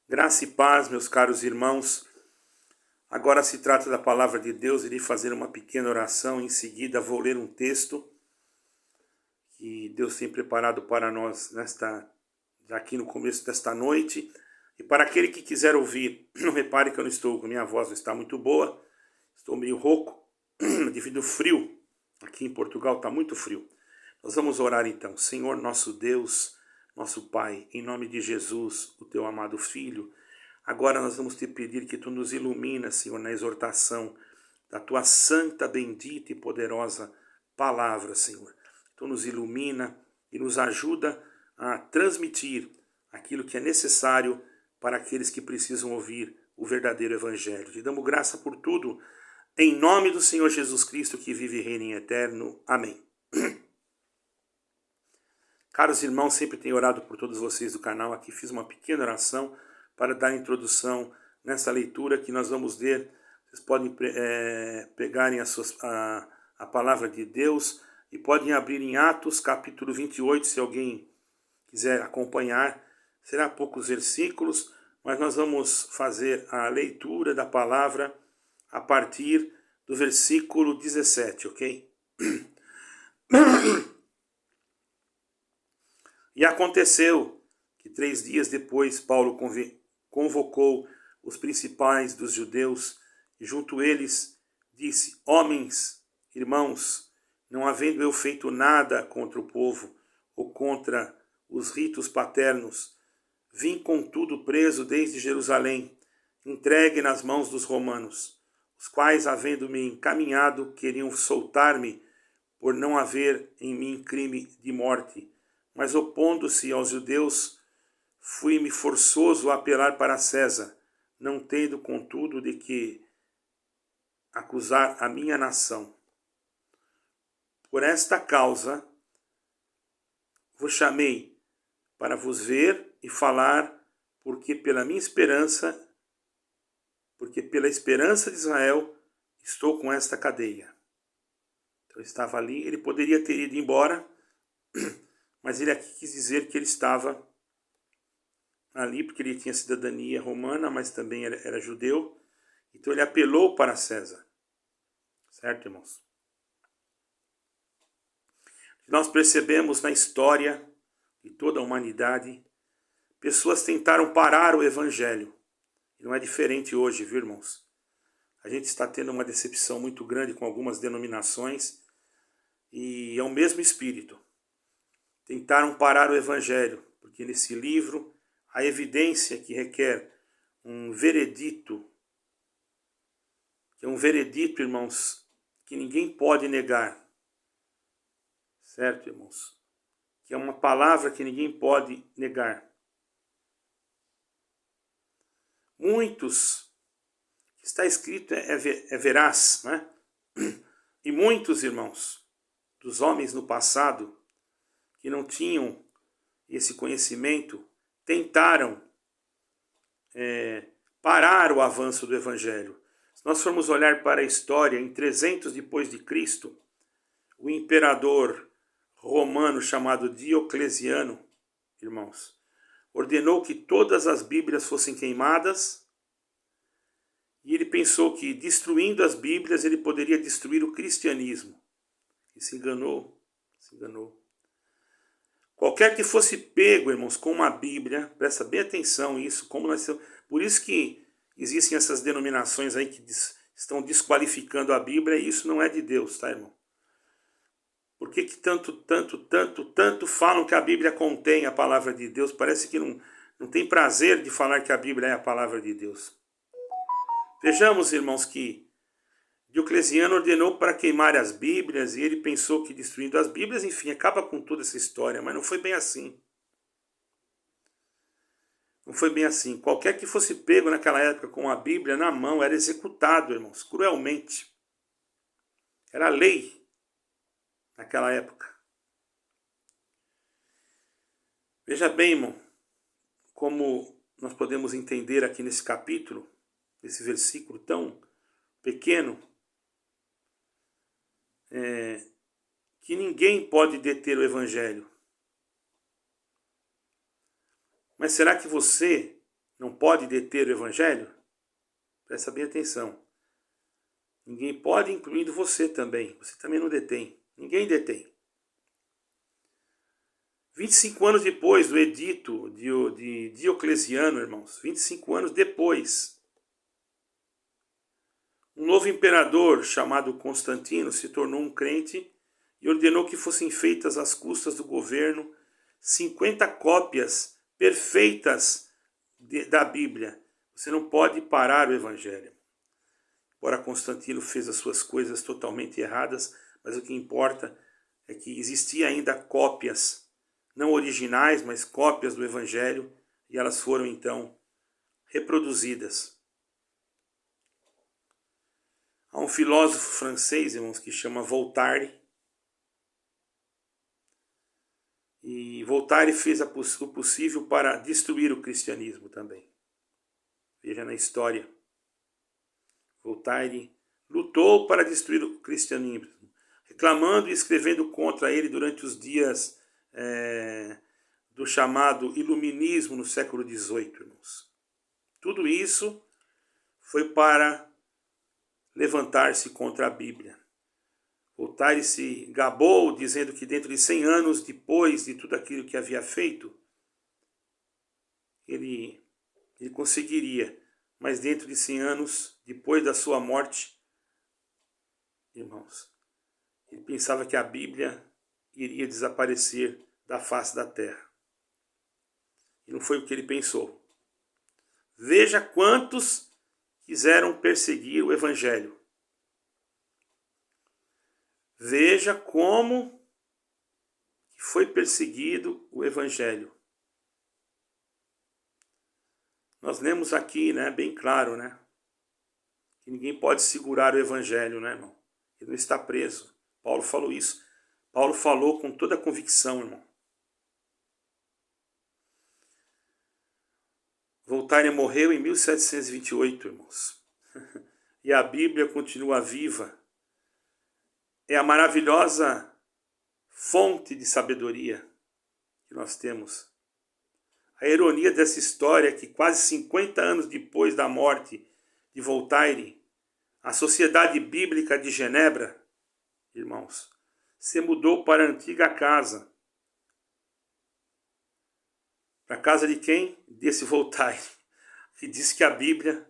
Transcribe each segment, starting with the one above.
Graça e paz, meus caros irmãos. Agora se trata da palavra de Deus, irei fazer uma pequena oração, em seguida vou ler um texto que Deus tem preparado para nós aqui no começo desta noite. E para aquele que quiser ouvir, não repare que eu não estou, minha voz não está muito boa, estou meio rouco devido ao frio. Aqui em Portugal está muito frio. Nós vamos orar então. Senhor nosso Deus, nosso Pai, em nome de Jesus, o teu amado Filho, agora nós vamos te pedir que tu nos ilumina, Senhor, na exortação da tua santa, bendita e poderosa palavra, Senhor. Tu nos ilumina e nos ajuda a transmitir aquilo que é necessário para aqueles que precisam ouvir o verdadeiro Evangelho. Te damos graça por tudo, em nome do Senhor Jesus Cristo, que vive e reina em eterno. Amém. Caros irmãos, sempre tenho orado por todos vocês do canal. Aqui fiz uma pequena oração para dar introdução nessa leitura que nós vamos ler. Vocês podem pegarem a palavra de Deus e podem abrir em Atos capítulo 28, se alguém quiser acompanhar. Será poucos versículos, mas nós vamos fazer a leitura da palavra a partir do versículo 17, ok? E aconteceu que 3 dias depois Paulo convocou os principais dos judeus e junto eles disse: Homens, irmãos, não havendo eu feito nada contra o povo ou contra os ritos paternos, vim contudo preso desde Jerusalém, entregue nas mãos dos romanos, os quais, havendo me encaminhado, queriam soltar-me por não haver em mim crime de morte. Mas opondo-se aos judeus, fui-me forçoso a apelar para César, não tendo, contudo, de que acusar a minha nação. Por esta causa, vos chamei para vos ver e falar, porque pela esperança de Israel, estou com esta cadeia. Então, ele estava ali, ele poderia ter ido embora, mas ele aqui quis dizer que ele estava ali porque ele tinha cidadania romana, mas também era judeu. Então ele apelou para César. Certo, irmãos? Nós percebemos na história de toda a humanidade, pessoas tentaram parar o evangelho. E não é diferente hoje, viu, irmãos? A gente está tendo uma decepção muito grande com algumas denominações e é o mesmo espírito. Tentaram parar o evangelho, porque nesse livro a evidência que requer um veredito, que é um veredito, irmãos, que ninguém pode negar. Certo, irmãos? Que é uma palavra que ninguém pode negar. Muitos, que está escrito é veraz, né? E muitos, irmãos, dos homens no passado, que não tinham esse conhecimento, tentaram parar o avanço do Evangelho. Se nós formos olhar para a história, em 300 depois de Cristo, o imperador romano chamado Diocleciano, irmãos, ordenou que todas as Bíblias fossem queimadas e ele pensou que destruindo as Bíblias ele poderia destruir o cristianismo. E se enganou, se enganou. Qualquer que fosse pego, irmãos, com uma Bíblia, presta bem atenção nisso, por isso que existem essas denominações aí que estão desqualificando a Bíblia, e isso não é de Deus, tá, irmão? Por que tanto falam que a Bíblia contém a palavra de Deus? Parece que não tem prazer de falar que a Bíblia é a palavra de Deus. Vejamos, irmãos, que Diocleciano ordenou para queimar as Bíblias e ele pensou que destruindo as Bíblias, enfim, acaba com toda essa história, mas não foi bem assim. Não foi bem assim. Qualquer que fosse pego naquela época com a Bíblia na mão era executado, irmãos, cruelmente. Era lei naquela época. Veja bem, irmão, como nós podemos entender aqui nesse capítulo, nesse versículo tão pequeno, que ninguém pode deter o Evangelho. Mas será que você não pode deter o evangelho? Presta bem atenção. Ninguém pode, incluindo você também. Você também não detém. Ninguém detém. 25 anos depois do edito de Diocleciano, irmãos, 25 anos depois, um novo imperador chamado Constantino se tornou um crente e ordenou que fossem feitas às custas do governo 50 cópias perfeitas da Bíblia. Você não pode parar o evangelho. Embora Constantino fez as suas coisas totalmente erradas, mas o que importa é que existia ainda cópias, não originais, mas cópias do evangelho, e elas foram então reproduzidas. Há um filósofo francês, irmãos, que chama Voltaire. E Voltaire fez o possível para destruir o cristianismo também. Veja na história. Voltaire lutou para destruir o cristianismo, reclamando e escrevendo contra ele durante os dias do chamado iluminismo no século XVIII, irmãos. Tudo isso foi para levantar-se contra a Bíblia. Voltaire se gabou, dizendo que dentro de 100 anos depois de tudo aquilo que havia feito, ele conseguiria, mas dentro de 100 anos, depois da sua morte, irmãos, ele pensava que a Bíblia iria desaparecer da face da terra. E não foi o que ele pensou. Veja quantos quiseram perseguir o evangelho. Veja como foi perseguido o evangelho. Nós lemos aqui, né, bem claro, né, que ninguém pode segurar o evangelho, né, irmão? Ele não está preso. Paulo falou isso. Paulo falou com toda a convicção, irmão. Voltaire morreu em 1728, irmãos. E a Bíblia continua viva. É a maravilhosa fonte de sabedoria que nós temos. A ironia dessa história é que quase 50 anos depois da morte de Voltaire, a Sociedade Bíblica de Genebra, irmãos, se mudou para a antiga casa. Para a casa de quem? Desse Voltaire, que disse que a Bíblia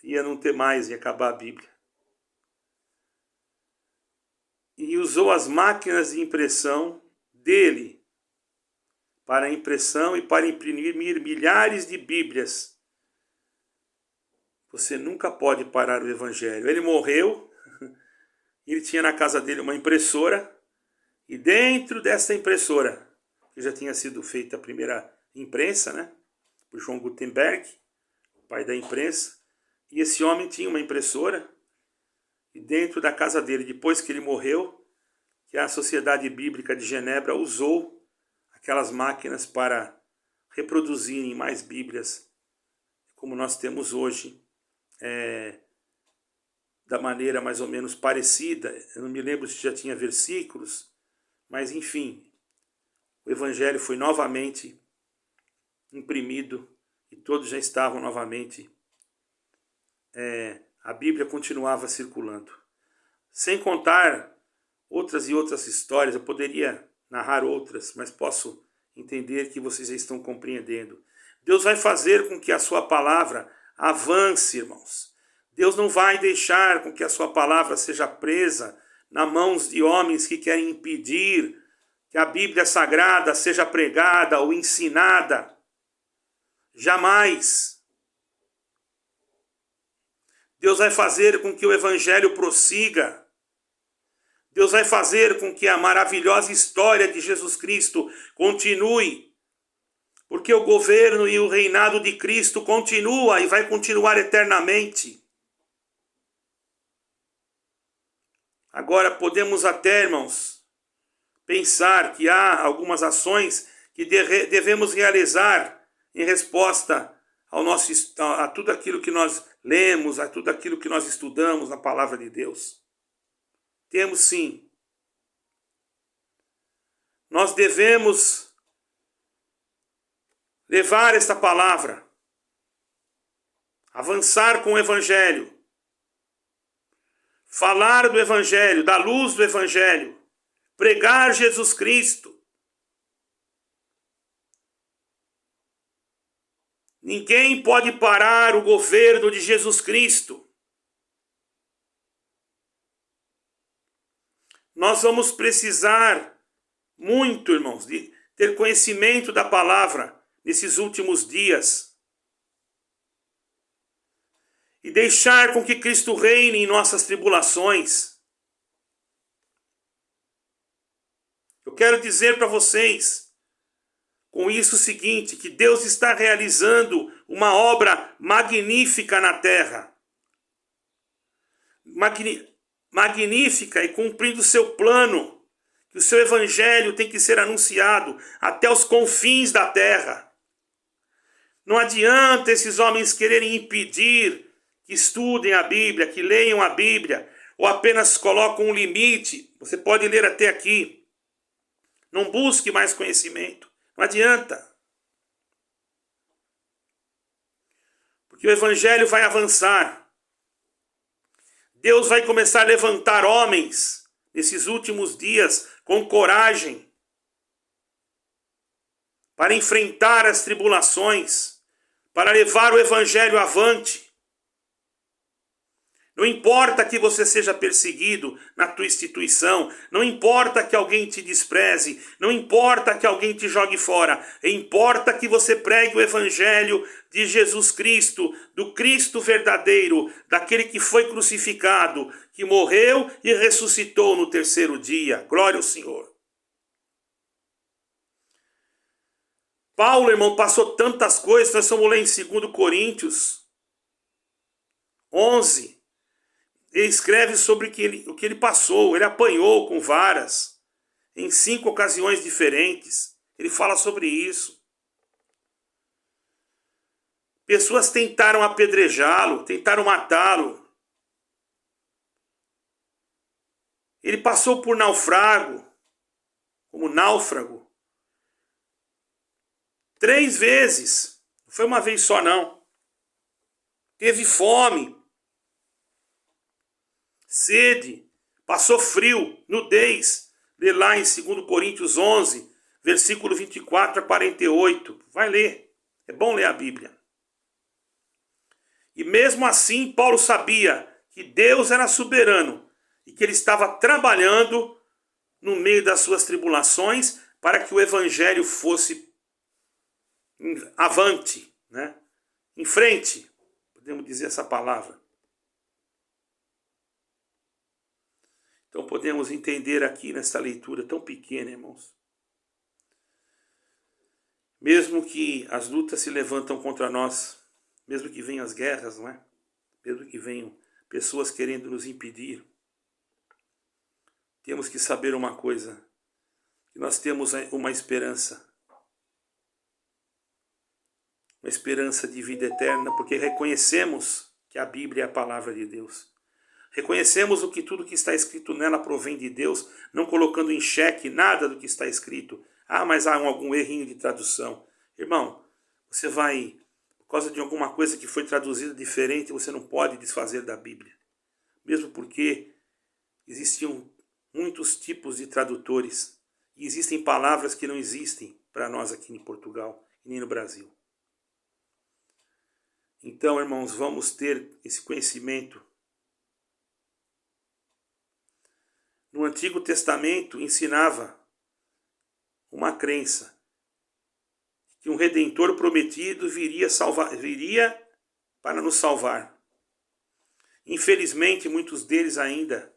ia não ter mais, ia acabar a Bíblia. E usou as máquinas de impressão dele para a impressão e para imprimir milhares de Bíblias. Você nunca pode parar o evangelho. Ele morreu, ele tinha na casa dele uma impressora, e dentro dessa impressora, que já tinha sido feita a primeira imprensa, né, por João Gutenberg, o pai da imprensa, e esse homem tinha uma impressora, e dentro da casa dele, depois que ele morreu, que a Sociedade Bíblica de Genebra usou aquelas máquinas para reproduzirem mais Bíblias, como nós temos hoje, da maneira mais ou menos parecida. Eu não me lembro se já tinha versículos, mas enfim, o Evangelho foi novamente imprimido e todos já estavam novamente. A Bíblia continuava circulando. Sem contar outras e outras histórias, eu poderia narrar outras, mas posso entender que vocês já estão compreendendo. Deus vai fazer com que a sua palavra avance, irmãos. Deus não vai deixar com que a sua palavra seja presa nas mãos de homens que querem impedir que a Bíblia Sagrada seja pregada ou ensinada. Jamais. Deus vai fazer com que o Evangelho prossiga. Deus vai fazer com que a maravilhosa história de Jesus Cristo continue. Porque o governo e o reinado de Cristo continua e vai continuar eternamente. Agora podemos até, irmãos, pensar que há algumas ações que devemos realizar em resposta a tudo aquilo que nós lemos, a tudo aquilo que nós estudamos na palavra de Deus. Temos sim. Nós devemos levar esta palavra avançar com o Evangelho, falar do Evangelho, da luz do Evangelho, pregar Jesus Cristo. Ninguém pode parar o governo de Jesus Cristo. Nós vamos precisar muito, irmãos, de ter conhecimento da palavra nesses últimos dias. E deixar com que Cristo reine em nossas tribulações. Eu quero dizer para vocês, com isso o seguinte, que Deus está realizando uma obra magnífica na terra. Magnífica e cumprindo o seu plano. Que o seu evangelho tem que ser anunciado até os confins da terra. Não adianta esses homens quererem impedir que estudem a Bíblia, que leiam a Bíblia, ou apenas colocam um limite. Você pode ler até aqui. Não busque mais conhecimento. Não adianta. Porque o evangelho vai avançar. Deus vai começar a levantar homens nesses últimos dias com coragem para enfrentar as tribulações, para levar o evangelho avante. Não importa que você seja perseguido na tua instituição, não importa que alguém te despreze, não importa que alguém te jogue fora, importa que você pregue o evangelho de Jesus Cristo, do Cristo verdadeiro, daquele que foi crucificado, que morreu e ressuscitou no terceiro dia. Glória ao Senhor. Paulo, irmão, passou tantas coisas, nós vamos ler em 2 Coríntios 11, ele escreve sobre o que ele passou. Ele apanhou com varas em 5 ocasiões diferentes. Ele fala sobre isso. Pessoas tentaram apedrejá-lo, tentaram matá-lo. Ele passou por como náufrago. 3 vezes. Não foi uma vez só, não. Teve fome. Sede, passou frio, nudez. Lê lá em 2 Coríntios 11, versículo 24 a 48. Vai ler, é bom ler a Bíblia. E mesmo assim, Paulo sabia que Deus era soberano e que ele estava trabalhando no meio das suas tribulações para que o evangelho fosse avante, né? Em frente, podemos dizer essa palavra. Então podemos entender aqui nesta leitura tão pequena, irmãos. Mesmo que as lutas se levantam contra nós, mesmo que venham as guerras, não é? Mesmo que venham pessoas querendo nos impedir, temos que saber uma coisa, que nós temos uma esperança de vida eterna, porque reconhecemos que a Bíblia é a palavra de Deus. Reconhecemos que tudo que está escrito nela provém de Deus, não colocando em xeque nada do que está escrito. Ah, mas há algum errinho de tradução. Irmão, você vai, por causa de alguma coisa que foi traduzida diferente, você não pode desfazer da Bíblia. Mesmo porque existiam muitos tipos de tradutores. E existem palavras que não existem para nós aqui em Portugal e nem no Brasil. Então, irmãos, vamos ter esse conhecimento. No Antigo Testamento ensinava uma crença que um Redentor prometido viria para nos salvar. Infelizmente, muitos deles ainda,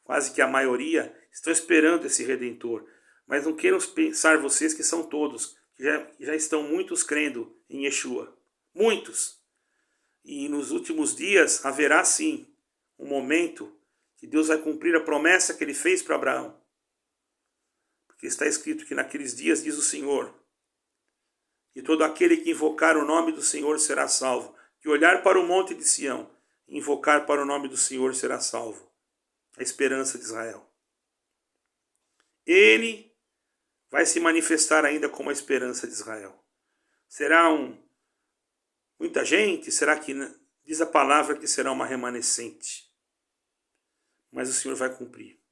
quase que a maioria, estão esperando esse Redentor. Mas não queiram pensar vocês que são todos, que já estão muitos crendo em Yeshua. Muitos. E nos últimos dias haverá sim um momento que Deus vai cumprir a promessa que ele fez para Abraão. Porque está escrito que naqueles dias, diz o Senhor, que todo aquele que invocar o nome do Senhor será salvo. Que olhar para o monte de Sião e invocar para o nome do Senhor será salvo. A esperança de Israel. Ele vai se manifestar ainda como a esperança de Israel. Será um Muita gente, será que diz a palavra que será uma remanescente? Mas o Senhor vai cumprir.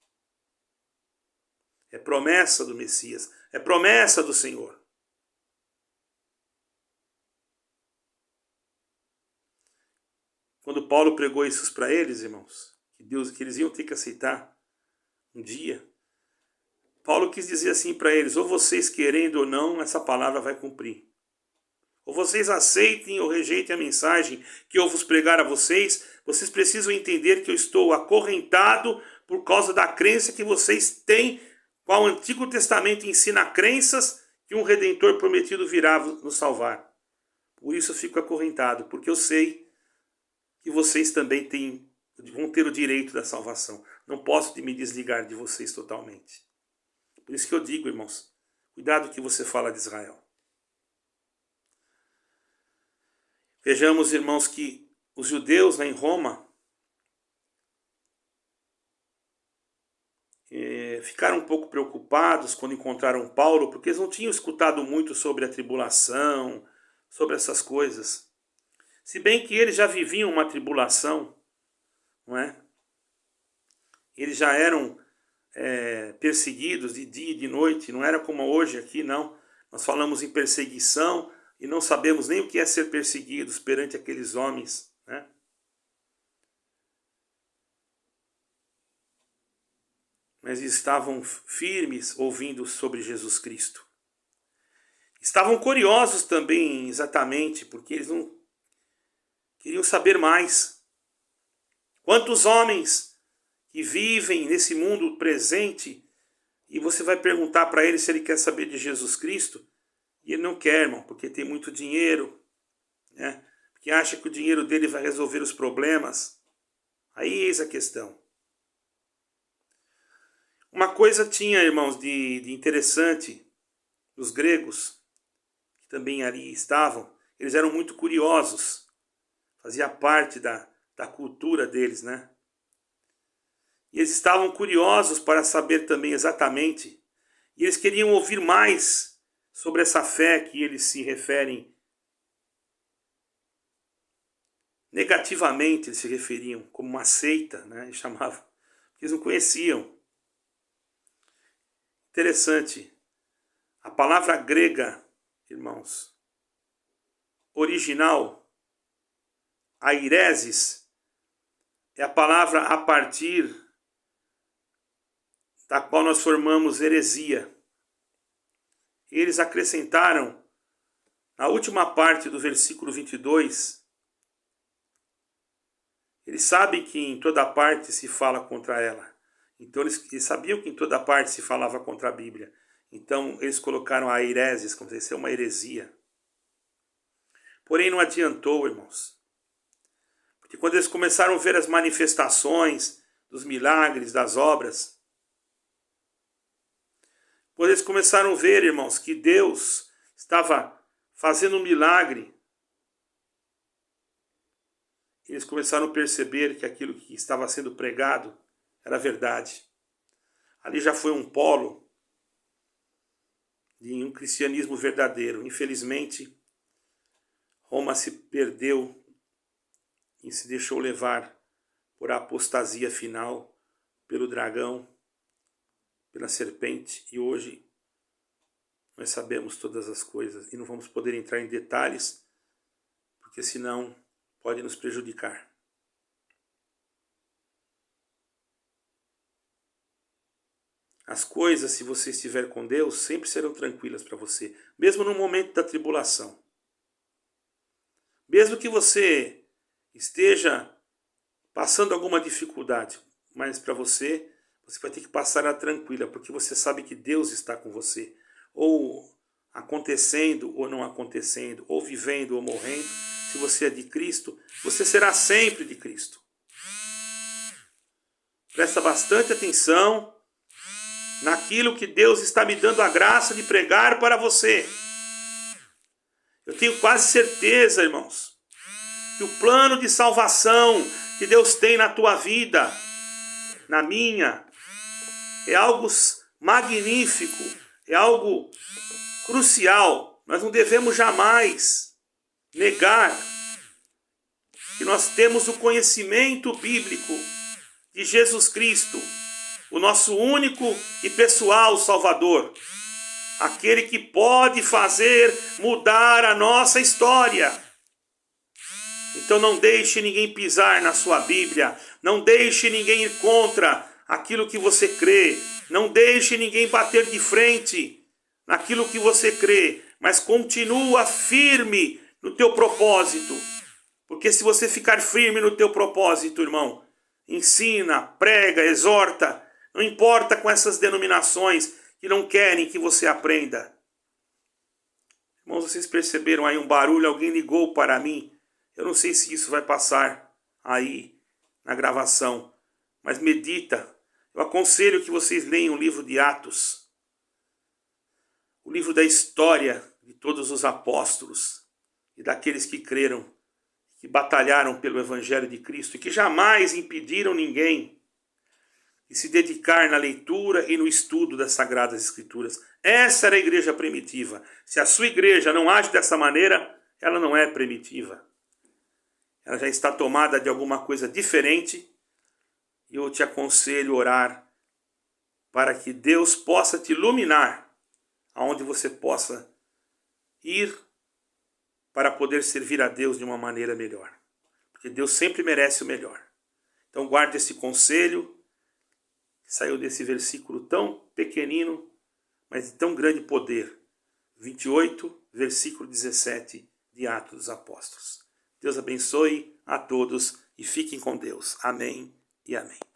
É promessa do Messias, é promessa do Senhor. Quando Paulo pregou isso para eles, irmãos, que eles iam ter que aceitar um dia, Paulo quis dizer assim para eles: ou vocês querendo ou não, essa palavra vai cumprir. Ou vocês aceitem ou rejeitem a mensagem que eu vos pregar a vocês, vocês precisam entender que eu estou acorrentado por causa da crença que vocês têm, qual o Antigo Testamento ensina crenças que um Redentor prometido virá nos salvar. Por isso eu fico acorrentado, porque eu sei que vocês também vão ter o direito da salvação. Não posso me desligar de vocês totalmente. Por isso que eu digo, irmãos, cuidado que você fala de Israel. Vejamos, irmãos, que os judeus em Roma ficaram um pouco preocupados quando encontraram Paulo, porque eles não tinham escutado muito sobre a tribulação, sobre essas coisas. Se bem que eles já viviam uma tribulação, não é? Eles já eram perseguidos de dia e de noite, não era como hoje aqui, não. Nós falamos em perseguição e não sabemos nem o que é ser perseguidos perante aqueles homens, né? Mas estavam firmes ouvindo sobre Jesus Cristo. Estavam curiosos também, exatamente, porque eles não queriam saber mais. Quantos homens que vivem nesse mundo presente, e você vai perguntar para ele se ele quer saber de Jesus Cristo, e ele não quer, irmão, porque tem muito dinheiro, né? Porque acha que o dinheiro dele vai resolver os problemas. Aí eis a questão. Uma coisa tinha, irmãos, de interessante, os gregos, que também ali estavam, eles eram muito curiosos, fazia parte da cultura deles, né? E eles estavam curiosos para saber também exatamente, e eles queriam ouvir mais sobre essa fé que eles se referem. Negativamente eles se referiam, como uma seita, né? Eles chamavam, porque eles não conheciam. Interessante, a palavra grega, irmãos, original, aireses, é a palavra a partir da qual nós formamos heresia. Eles acrescentaram, na última parte do versículo 22, eles sabem que em toda parte se fala contra ela. Então eles sabiam que em toda parte se falava contra a Bíblia. Então eles colocaram a hereses, como se fosse uma heresia. Porém não adiantou, irmãos. Porque quando eles começaram a ver as manifestações dos milagres, das obras, quando eles começaram a ver, irmãos, que Deus estava fazendo um milagre, eles começaram a perceber que aquilo que estava sendo pregado era verdade. Ali já foi um polo de um cristianismo verdadeiro. Infelizmente, Roma se perdeu e se deixou levar por a apostasia final, pelo dragão, pela serpente, e hoje nós sabemos todas as coisas e não vamos poder entrar em detalhes, porque senão pode nos prejudicar. As coisas, se você estiver com Deus, sempre serão tranquilas para você, mesmo no momento da tribulação. Mesmo que você esteja passando alguma dificuldade, mas para você vai ter que passar a tranquila, porque você sabe que Deus está com você. Ou acontecendo ou não acontecendo, ou vivendo ou morrendo, se você é de Cristo, você será sempre de Cristo. Presta bastante atenção naquilo que Deus está me dando a graça de pregar para você. Eu tenho quase certeza, irmãos, que o plano de salvação que Deus tem na tua vida, na minha, é algo magnífico, é algo crucial. Nós não devemos jamais negar que nós temos o conhecimento bíblico de Jesus Cristo, o nosso único e pessoal Salvador, aquele que pode fazer mudar a nossa história. Então não deixe ninguém pisar na sua Bíblia, não deixe ninguém ir contra aquilo que você crê, não deixe ninguém bater de frente naquilo que você crê, mas continua firme no teu propósito. Porque se você ficar firme no teu propósito, irmão, ensina, prega, exorta, não importa com essas denominações que não querem que você aprenda. Irmãos, vocês perceberam aí um barulho? Alguém ligou para mim. Eu não sei se isso vai passar aí na gravação, mas medita. Eu aconselho que vocês leiam o livro de Atos, o livro da história de todos os apóstolos e daqueles que creram, que batalharam pelo Evangelho de Cristo e que jamais impediram ninguém de se dedicar na leitura e no estudo das Sagradas Escrituras. Essa era a igreja primitiva. Se a sua igreja não age dessa maneira, ela não é primitiva. Ela já está tomada de alguma coisa diferente. E eu te aconselho a orar para que Deus possa te iluminar aonde você possa ir para poder servir a Deus de uma maneira melhor. Porque Deus sempre merece o melhor. Então guarde esse conselho que saiu desse versículo tão pequenino, mas de tão grande poder. 28, versículo 17 de Atos dos Apóstolos. Deus abençoe a todos e fiquem com Deus. Amém e amém.